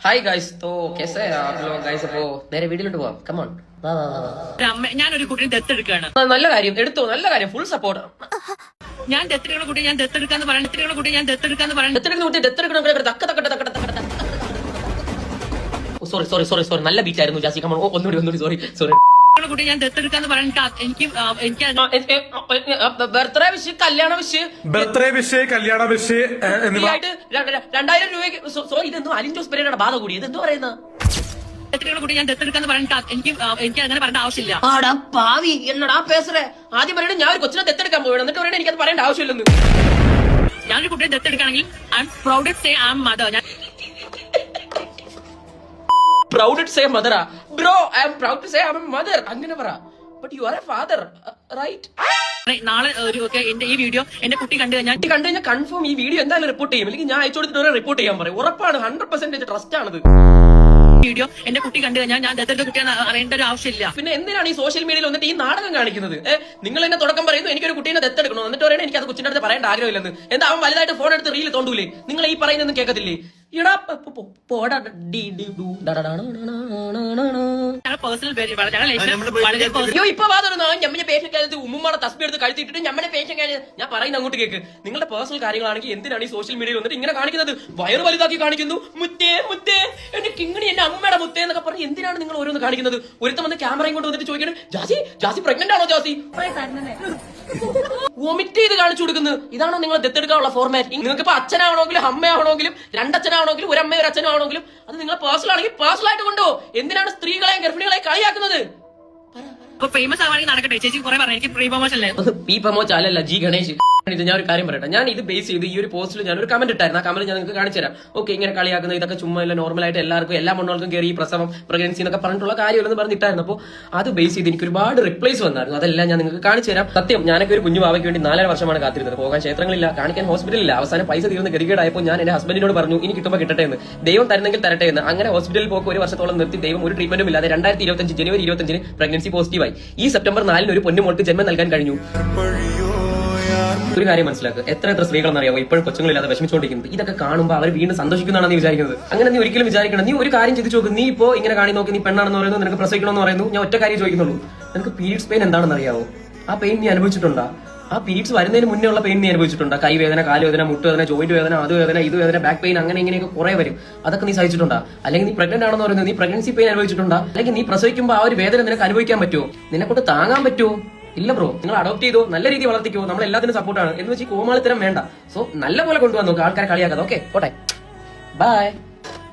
Hi guys, तो कैसे हैं आप लोग गाइस? അപ്പോ നേരെ വീഡിയോയിലോട്ട് പോവാം. Come on. ഞാനൊരു കുട്ടിയെ ദത്തെടുക്കുകയാണ്. നല്ല കാര്യം, എടുത്തോ, നല്ല കാര്യം, ഫുൾ സപ്പോർട്ട്. ഞാൻ ദത്തെടുക്കുന്ന കുട്ടിയെ ഞാൻ ദത്തെടുക്കാന്ന് പറഞ്ഞു. ദത്തെടുക്കുന്ന കുട്ടിയെ ഞാൻ ദത്തെടുക്കാന്ന് പറഞ്ഞു. സോറി നല്ല ബീറ്റ് ആയിരുന്നു ജാസി. കമോൺ, ഒന്നുകൂടി സോറി. കുട്ടിയെ ഞാൻ ദത്തെടുക്കാന്ന് പറഞ്ഞു. എനിക്ക് ബർത്ത്ഡേ വിഷ്, കല്യാണ വിഷ്, 2000 രൂപയ്ക്ക്. സോറി, ഇതെന്തോ അലിൻ ജോസ് പെരേരയുടെ ബാധ കൂടി. ഇതെന്തോ പറയുന്ന കുട്ടി ഞാൻ ദത്തെടുക്കാന്ന് പറഞ്ഞു. എനിക്ക് അങ്ങനെ പറയേണ്ട ആവശ്യമില്ല. ആടാ പാവി, എന്നടാ പേസറേ. ആദ്യം പറയണേ ഞാൻ ഒരു കൊച്ചിനെ ദത്തെടുക്കാൻ പോയി, എന്നിട്ട് പറയണേ എനിക്കത് പറയേണ്ട ആവശ്യമില്ലെന്ന്. ഞാനൊരു കുട്ടിയെ ദത്തെടുക്കുകയാണെങ്കിൽ I am proud to say I am mother. Proud to say mother, bro. I am proud to say I am a mother. അങ്ങനെ പറ. But you are a father, right? നാളെ എന്റെ ഈ വീഡിയോ എന്റെ കുട്ടി കണ്ടു കഴിഞ്ഞാൽ കൺഫേം ഈ വീഡിയോ എന്തായാലും റിപ്പോർട്ട് ചെയ്യും. അല്ലെങ്കിൽ ഞാൻ അയച്ചു കൊടുത്തിട്ട് റിപ്പോർട്ട് ചെയ്യാൻ പറയും. ഉറപ്പാണ്, 100% ട്രസ്റ്റ് ആണത്. വീഡിയോ എന്റെ കുട്ടി കണ്ടു കഴിഞ്ഞാൽ ഞാൻ ദത്തെടുത്ത കുട്ടിയെന്ന് അറിയേണ്ട ഒരു ആവശ്യമില്ല. പിന്നെ എന്തിനാണ് ഈ സോഷ്യൽ മീഡിയയിൽ വന്നിട്ട് ഈ നാടകം കാണിക്കുന്നത്? നിങ്ങൾ എന്നെ തുടക്കം പറയുന്നു എനിക്കൊരു കുട്ടീനെ ദത്തെടുക്കണോ, എന്നിട്ട് പറയണേ എനിക്ക് അത് കൊച്ചിന്റെ അടുത്ത് പറയേണ്ട ആഗ്രഹമില്ലെന്ന്. എന്താ അവൻ വലുതായിട്ട് ഫോൺ എടുത്ത് റീൽ തോണ്ടൂലേ? നിങ്ങൾ ഈ പറയുന്നൊന്നും കേൾക്കത്തില്ലേ? ഇപ്പൊ ഉമ്മുമ്മാടെ തസ്ബി എടുത്ത് കഴുത്തിട്ടിട്ട് ഞമ്മടെ പേഷ്യൻ ഞാൻ പറയുന്ന അങ്ങോട്ട് കേക്ക്. നിങ്ങളുടെ പേഴ്സണൽ കാര്യങ്ങളാണെങ്കിൽ എന്തിനാണ് ഈ സോഷ്യൽ മീഡിയയിൽ വന്നിട്ട് ഇങ്ങനെ കാണിക്കുന്നത്? വയറ് വലുതാക്കി കാണിക്കുന്നു. മുത്തേ എന്റെ കിങ്ങിണി, എന്റെ അമ്മയുടെ മുത്തേ എന്നൊക്കെ പറഞ്ഞ് എന്തിനാണ് നിങ്ങൾ ഓരോന്ന് കാണിക്കുന്നത്? ഒരുത്തം വന്ന് ക്യാമറയും കൊണ്ട് വന്നിട്ട് ചോദിക്കണം, ജാസി പ്രഗ്നന്റ് ആണോ? ജാസി വൊമിറ്റ് ചെയ്ത് കാണിച്ചു കൊടുക്കുന്നത്. ഇതാണോ നിങ്ങൾ ദത്തെടുക്കാനുള്ള ഫോർമാറ്റ്? നിങ്ങൾക്ക് ഇപ്പൊ അച്ഛനാവണമെങ്കിലും അമ്മയാവണമെങ്കിലും രണ്ടച്ഛനാവണമെങ്കിലും ഒരു അമ്മയും ഒരു അച്ഛനും ആവണമെങ്കിലും അത് നിങ്ങൾ പേഴ്സണൽ ആണെങ്കിൽ പേഴ്സണൽ ആയിട്ട് കൊണ്ടോ. എന്തിനാണ് സ്ത്രീകളെയും ഗർഭിണികളെയും കളിയാക്കുന്നത്? ഫേമസ് ആവാണെങ്കിൽ നടക്കട്ടെ. ചേച്ചി കുറെ പറഞ്ഞു എനിക്ക് പ്രീ പ്രൊമോഷൻ പി പ്രൊമോഷൻ അല്ലല്ല, ജി ഗണേഷ്. ഇത് ഞാൻ ഒരു കാര്യം പറയട്ടെ. ഞാൻ ഇത് ബേസ് ചെയ്ത് ഈ ഒരു പോസ്റ്റിൽ ഞാൻ ഒരു കമന്റ് ഇട്ടായിരുന്നു. ആ കമന്റ് ഞാൻ നിങ്ങൾക്ക് കാണിച്ചു തരാം. ഓക്കെ, ഇങ്ങനെ കളിയാക്കുന്നത് ഇതൊക്കെ ചുമ്മാ ഇല്ല, നോർമൽ ആയിട്ട് എല്ലാവർക്കും എല്ലാ മണ്ണുകൾക്കും കയറി ഈ പ്രസവം പ്രഗ്നൻസി എന്നൊക്കെ പറഞ്ഞിട്ടുള്ള കാര്യമല്ലെന്ന് പറഞ്ഞിട്ടായിരുന്നു. അപ്പോൾ അത് ബേസ് ചെയ്ത് എനിക്ക് ഒരുപാട് റിപ്ലൈസ് വന്നായിരുന്നു. അതെല്ലാം ഞാൻ നിങ്ങൾക്ക് കാണിച്ചു തരാം. സത്യം, ഞാനൊക്കെ ഒരു കുഞ്ഞു ഭാവയ്ക്ക് വേണ്ടി 4 വർഷമാണ് കാത്തിരുന്നത്. പോകാൻ ക്ഷേത്രങ്ങളില്ല, കാണിക്കാൻ ഹോസ്പിറ്റലില്ല. അവസാനം പൈസ തീർന്ന് ഗതികേടായപ്പോൾ ഞാൻ എന്റെ ഹസ്ബൻഡിനോട് പറഞ്ഞു ഇനി കിട്ടുമ്പോൾ കിട്ടട്ടെ എന്ന്. ദൈവം തരുന്നെങ്കിൽ തരട്ടെ എന്ന്. അങ്ങനെ ഹോസ്പിറ്റലിൽ പോക്ക് 1 വർഷത്തോളം നിർത്തി ദൈവം ഒരു ട്രീറ്റ്മെന്റും ഇല്ലാതെ 2025 ജനുവരി 25 പ്രഗ്നൻസി പോസിറ്റീവായി. ഈ സെപ്റ്റംബർ 4 ഒരു പൊന്നുമോൾക്ക് ജന്മം നൽകാൻ കഴിഞ്ഞു. ഒരു കാര്യം മനസ്സിലാക്കുക, എത്ര സ്ത്രീകളെന്നറിയാമോ ഇപ്പോഴും കൊച്ചുങ്ങളില്ലാതെ വിഷമിച്ചുകൊണ്ടിരിക്കുന്നത്? ഇതൊക്കെ കാണുമ്പോൾ അവർ വീണ്ടും സന്തോഷിക്കുന്നതാണ് നീ വിചാരിക്കുന്നത്. അങ്ങനെ നീ ഒരിക്കലും വിചാരിക്കണം. നീ ഒരു കാര്യം ചിന്തിച്ചു നോക്ക്. നീ ഇപ്പോ ഇങ്ങനെ കാണി നോക്കി, നീ പെണ്ണാണെന്ന് പറയുന്നു, നിനക്ക് പ്രസവിക്കണമെന്ന് പറയുന്നു. ഞാൻ ഒറ്റ കാര്യം ചോദിക്കുന്നുള്ളൂ, നിനക്ക് പീരീഡ്സ് പെയിൻ എന്താണെന്ന് അറിയാവോ? ആ പെയിൻ നീ അനുഭവിച്ചിട്ടുണ്ടോ? ആ പീരീഡ്സ് വരുന്നതിന് മുന്നേ ഉള്ള പെയിൻ നീ അനുഭവിച്ചിട്ടുണ്ടോ? കൈവേദന, കാലുവേദന, മുട്ടുവേദന, ജോയിന്റ് വേദന, അത് വേദന, ഇത് വേദന, ബാക്ക് പെയിൻ, അങ്ങനെ ഇങ്ങനെയൊക്കെ കുറെ വരും. അതൊക്കെ നീ സഹിച്ചിട്ടുണ്ടോ? അല്ലെങ്കിൽ നീ പ്രഗ്നന്റ് ആണെന്ന് പറയുന്നത് നീ പ്രഗ്നൻസി പെയിൻ അനുഭവിച്ചിട്ടുണ്ടോ? അല്ലെങ്കിൽ നീ പ്രസവിക്കുമ്പോൾ ആ ഒരു വേദന നിനക്ക് അനുഭവിക്കാൻ പറ്റുമോ? നിന്നെക്കൊണ്ട് താങ്ങാൻ പറ്റുമോ? ഇല്ല ബ്രോ. നിങ്ങൾ അഡോപ്റ്റ് ചെയ്തോ, നല്ല രീതിയിൽ വളർത്തിക്കോ, നമ്മൾ എല്ലാത്തിനും സപ്പോർട്ടാണ് എന്ന് വെച്ച് കോമാളിത്തരം വേണ്ട. സോ നല്ല പോലെ കൊണ്ടുവന്ന് നോക്കുക, ആൾക്കാരെ കളിയാക്കാതെ. ഓക്കെ, പോട്ടെ, ബൈ.